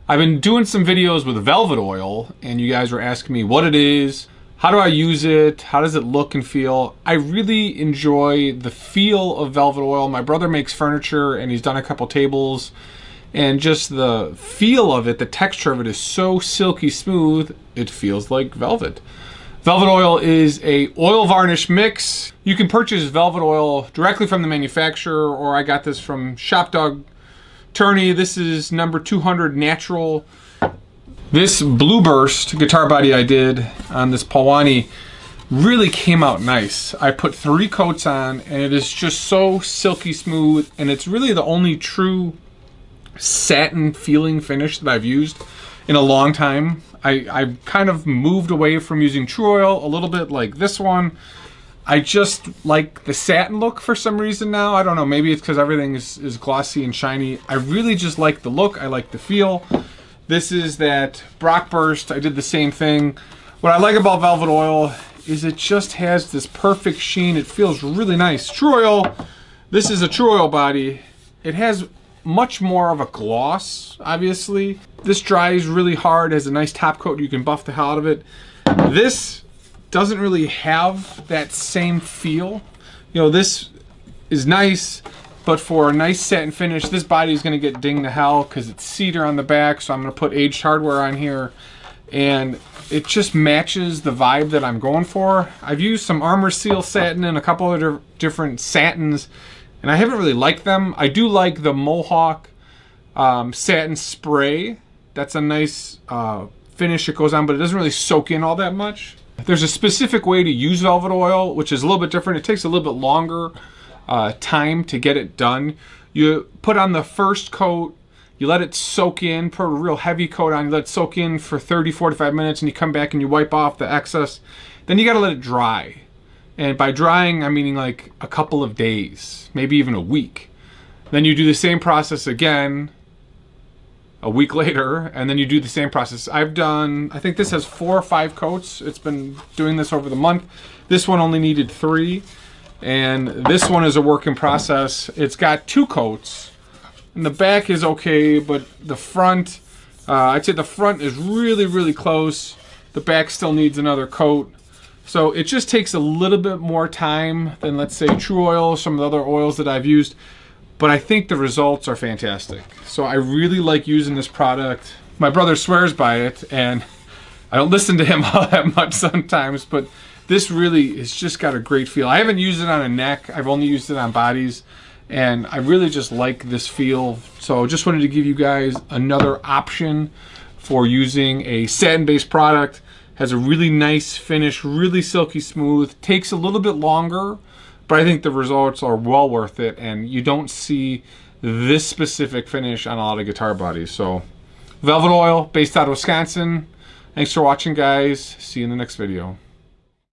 I've been doing some videos with velvet oil, and you guys were asking me what it is, how do I use it, how does it look and feel. I really enjoy the feel of velvet oil. My brother makes furniture and he's done a couple tables, and just the feel of it, the texture of it is so silky smooth, it feels like velvet. Velvet oil is a oil varnish mix. You can purchase velvet oil directly from the manufacturer, or I got this from Shop Dog Turney. This is number 200 natural. This Blue Burst guitar body I did on this Pawani really came out nice. I put 3 coats on and it is just so silky smooth, and it's really the only true satin feeling finish that I've used in a long time. I kind of moved away from using True Oil a little bit, like this one. I just like the satin look for some reason now. I don't know, maybe it's because everything is glossy and shiny. I really just like the look, I like the feel. This is that Brock Burst, I did the same thing. What I like about velvet oil is it just has this perfect sheen. It feels really nice. True Oil, this is a True Oil body. It has much more of a gloss, obviously. This dries really hard, has a nice top coat, you can buff the hell out of it. This doesn't really have that same feel. You know, this is nice, but for a nice satin finish, this body is gonna get dinged to hell because it's cedar on the back, so I'm gonna put aged hardware on here, and it just matches the vibe that I'm going for. I've used some Armor Seal satin and a couple other different satins, and I haven't really liked them. I do like the Mohawk satin spray. That's a nice finish it goes on, but it doesn't really soak in all that much. There's a specific way to use velvet oil, which is a little bit different. It takes a little bit longer time to get it done. You put on the first coat, you let it soak in, put a real heavy coat on, you let it soak in for 30-45 minutes, and you come back and you wipe off the excess. Then you gotta let it dry. And by drying, I'm meaning like a couple of days, maybe even a week. Then you do the same process again a week later, and then you do the same process. I've done, I think this has 4 or 5 coats. It's been doing this over the month. This one only needed 3, and this one is a work in process. It's got 2 coats, and the back is okay, but the front, I'd say the front is really, really close. The back still needs another coat. So it just takes a little bit more time than, let's say, True Oil, some of the other oils that I've used. But I think the results are fantastic. So I really like using this product. My brother swears by it, and I don't listen to him all that much sometimes, but this really has just got a great feel. I haven't used it on a neck. I've only used it on bodies, and I really just like this feel. So just wanted to give you guys another option for using a satin-based product. Has a really nice finish, really silky smooth. Takes a little bit longer, but I think the results are well worth it, and you don't see this specific finish on a lot of guitar bodies. So, velvet oil, based out of Wisconsin. Thanks for watching, guys. See you in the next video.